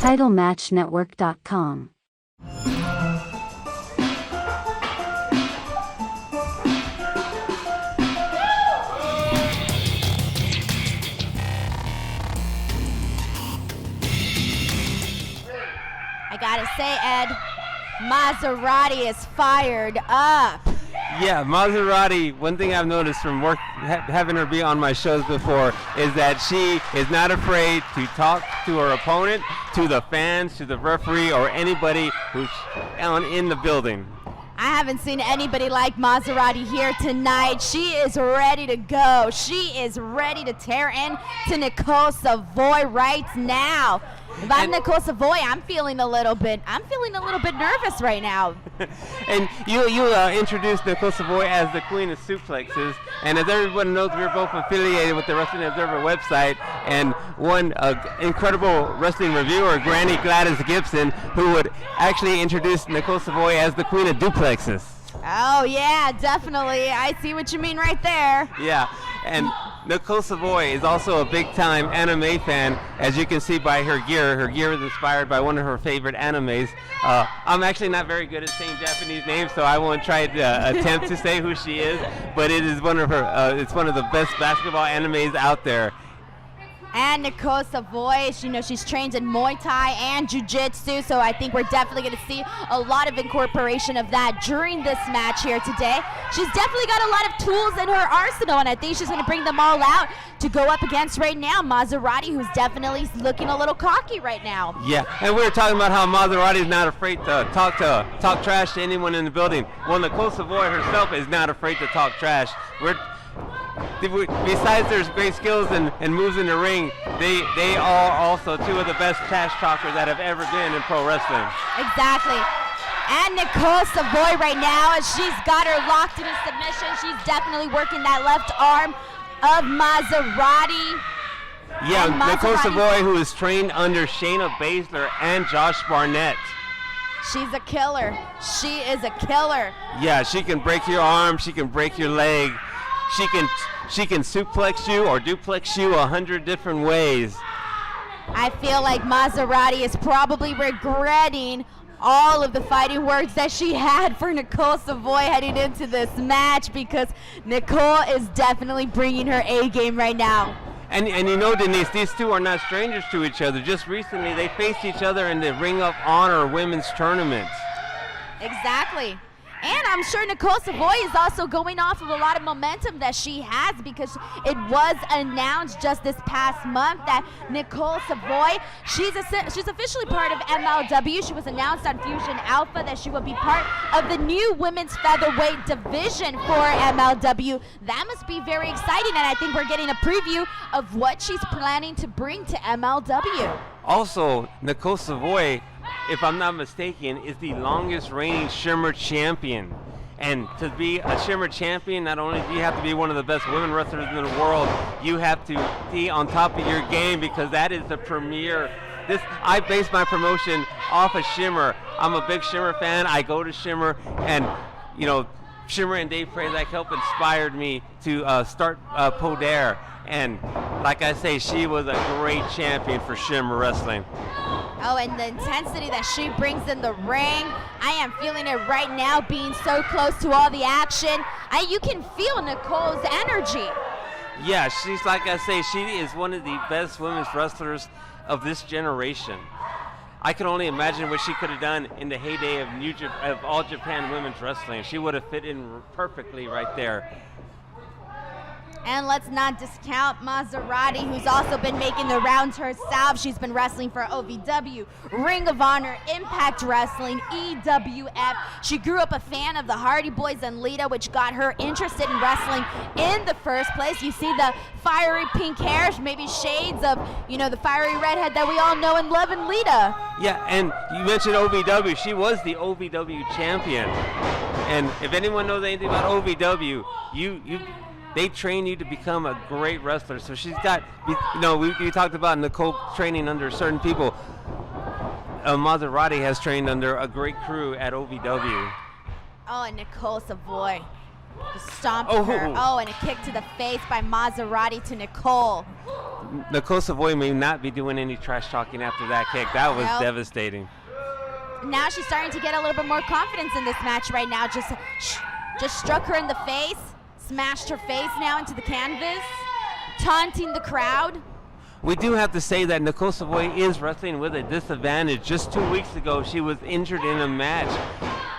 TitleMatchNetwork.com. I gotta say, Ed, Mazzerati is fired up. Yeah, Mazzerati, one thing I've noticed from having her be on my shows before is that she is not afraid to talk to her opponent, to the fans, to the referee, or anybody who's in the building. I haven't seen anybody like Mazzerati here tonight. She is ready to go. She is ready to tear into Nicole Savoy right now. If I'm Nicole Savoy, I'm feeling a little bit nervous right now. And you introduced Nicole Savoy as the queen of suplexes, and as everyone knows, we're both affiliated with the Wrestling Observer website, and one incredible wrestling reviewer, Granny Gladys Gibson, who would actually introduce Nicole Savoy as the queen of duplexes. Oh yeah, definitely. I see what you mean right there. Yeah, and Nicole Savoy is also a big-time anime fan, as you can see by her gear. Her gear is inspired by one of her favorite animes. I'm actually not very good at saying Japanese names, so I won't try to attempt to say who she is, but it is one of her. It's one of the best basketball animes out there. And Nicole Savoy, she's trained in Muay Thai and Jiu-Jitsu, so I think we're definitely going to see a lot of incorporation of that during this match here today. She's definitely got a lot of tools in her arsenal, and I think she's going to bring them all out to go up against right now Mazzerati, who's definitely looking a little cocky right now. Yeah, and we were talking about how Mazzerati is not afraid to talk trash to anyone in the building. Well, Nicole Savoy herself is not afraid to talk trash. Besides their great skills and moves in the ring, they are also two of the best trash talkers that have ever been in pro wrestling. Exactly. And Nicole Savoy right now, she's got her locked in a submission. She's definitely working that left arm of Mazzerati. Yeah, Nicole Savoy, who is trained under Shayna Baszler and Josh Barnett. She's a killer. She is a killer. Yeah, she can break your arm. She can break your leg. She can suplex you or duplex you 100 different ways. I feel like Mazzerati is probably regretting all of the fighting words that she had for Nicole Savoy heading into this match, because Nicole is definitely bringing her A game right now. And Denise, these two are not strangers to each other. Just recently, they faced each other in the Ring of Honor women's tournament. Exactly. And I'm sure Nicole Savoy is also going off of a lot of momentum that she has, because it was announced just this past month that Nicole Savoy, she's officially part of MLW. She was announced on Fusion Alpha that she will be part of the new women's featherweight division for MLW. That must be very exciting, and I think we're getting a preview of what she's planning to bring to MLW. Also, Nicole Savoy, if I'm not mistaken, is the longest reigning Shimmer champion. And to be a Shimmer champion, not only do you have to be one of the best women wrestlers in the world, you have to be on top of your game, because that is the premier. I base my promotion off of Shimmer. I'm a big Shimmer fan. I go to Shimmer, and Shimmer and Dave Prazak helped inspired me to start Poder. And like I say, she was a great champion for Shimmer Wrestling. Oh, and the intensity that she brings in the ring, I am feeling it right now, being so close to all the action. You can feel Nicole's energy. Yeah, she's, like I say, she is one of the best women's wrestlers of this generation. I can only imagine what she could have done in the heyday of All Japan Women's Wrestling. She would have fit in perfectly right there. And let's not discount Mazzerati, who's also been making the rounds herself. She's been wrestling for OVW, Ring of Honor, Impact Wrestling, EWF. She grew up a fan of the Hardy Boys and Lita, which got her interested in wrestling in the first place. You see the fiery pink hair, maybe shades of, the fiery redhead that we all know and love in Lita. Yeah, and you mentioned OVW. She was the OVW champion. And if anyone knows anything about OVW, they train you to become a great wrestler. So she's got, we talked about Nicole training under certain people. Mazzerati has trained under a great crew at OVW. Oh, and Nicole Savoy just stomping her. Oh, and a kick to the face by Mazzerati to Nicole. Nicole Savoy may not be doing any trash talking after that kick. That was devastating. Now she's starting to get a little bit more confidence in this match right now. Just struck her in the face, smashed her face now into the canvas, taunting the crowd. We do have to say that Nicole Savoy is wrestling with a disadvantage. Just 2 weeks ago, she was injured in a match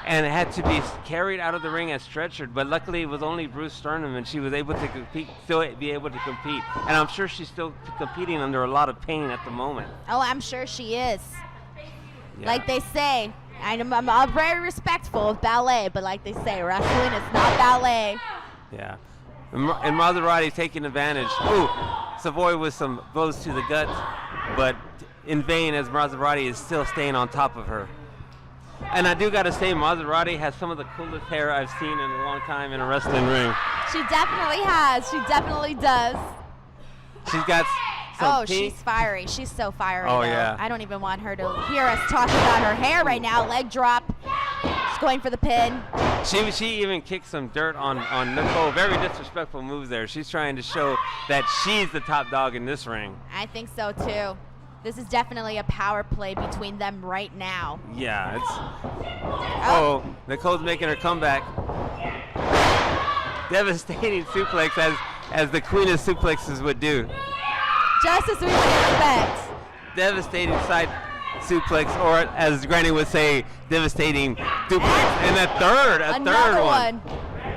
and had to be carried out of the ring and stretchered. But luckily, it was only Bruce Sternum, and she was able to compete, still be able to compete. And I'm sure she's still competing under a lot of pain at the moment. Oh, I'm sure she is. Yeah. Like they say, I'm very respectful of ballet, but like they say, wrestling is not ballet. Yeah. And Mazzerati taking advantage. Ooh, Savoy with some blows to the gut, but in vain as Mazzerati is still staying on top of her. And I do got to say, Mazzerati has some of the coolest hair I've seen in a long time in a wrestling ring. She definitely has. She definitely does. She's got some pink. She's fiery. She's so fiery. Oh, though. yeah. I don't even want her to hear us talking about her hair right now. Leg drop. She's going for the pin. She even kicked some dirt on Nicole. Very disrespectful moves there. She's trying to show that she's the top dog in this ring. I think so, too. This is definitely a power play between them right now. Yeah, Nicole's making her comeback. Devastating suplex as the queen of suplexes would do. Just as we would expect. Devastating side suplex, or as Granny would say, devastating duplex. And a third one.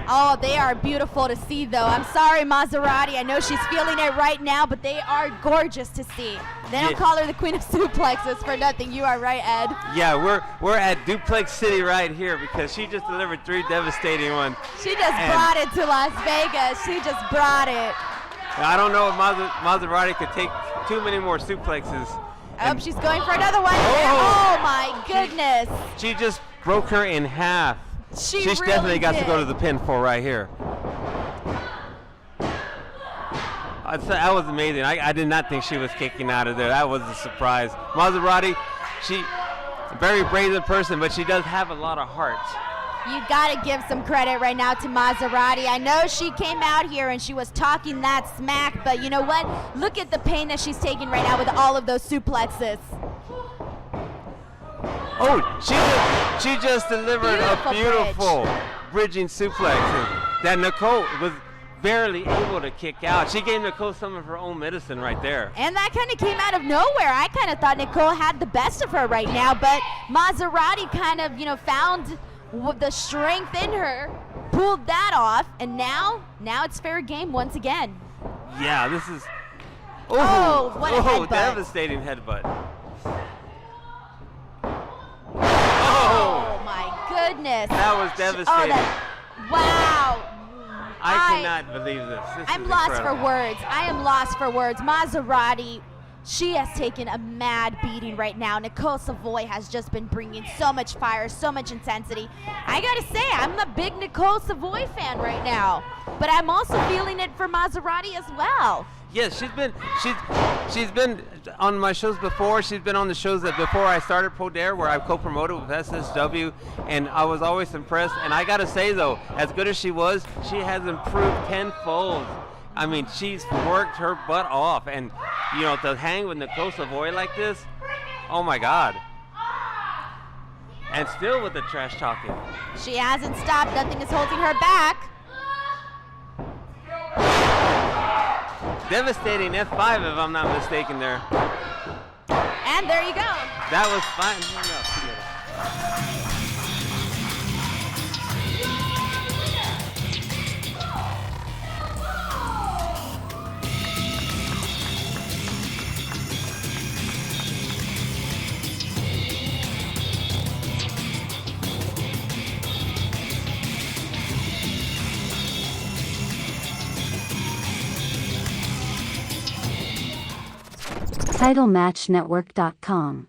Oh, they are beautiful to see, though. I'm sorry, Mazzerati. I know she's feeling it right now, but they are gorgeous to see. They don't call her the queen of suplexes for nothing. You are right, Ed. Yeah, we're at Duplex City right here because she just delivered 3 devastating ones. She just brought it to Las Vegas. She just brought it. I don't know if Mazzerati could take too many more suplexes. Oh, she's going for another one. Oh my goodness. She just broke her in half. She She's really definitely got did. to go to the pinfall right here. That was amazing. I did not think she was kicking out of there. That was a surprise. Mazzerati, she very brazen person, but she does have a lot of heart. You got to give some credit right now to Mazzerati. I know she came out here and she was talking that smack, but you know what? Look at the pain that she's taking right now with all of those suplexes. Oh, she just delivered a beautiful bridging suplex that Nicole was barely able to kick out. She gave Nicole some of her own medicine right there. And that kind of came out of nowhere. I kind of thought Nicole had the best of her right now, but Mazzerati kind of, found the strength in her, pulled that off, and now it's fair game once again. Yeah, this is... what a headbutt. Devastating headbutt. Oh my goodness. That was devastating. Wow. I cannot believe this. I'm lost for words. I am lost for words. Mazzerati, she has taken a mad beating right now. Nicole Savoy has just been bringing so much fire, so much intensity. I gotta say, I'm a big Nicole Savoy fan right now, but I'm also feeling it for Mazzerati as well. Yes, she's been on my shows before. She's been on the shows that before I started Pro Dare, where I co-promoted with SSW, and I was always impressed. And I gotta say though, as good as she was, she has improved tenfold. I mean, she's worked her butt off, and to hang with Nicole Savoy like this, oh my God. And still with the trash talking. She hasn't stopped. Nothing is holding her back. Devastating F5 if I'm not mistaken there. And there you go. That was fine. No, TitleMatchNetwork.com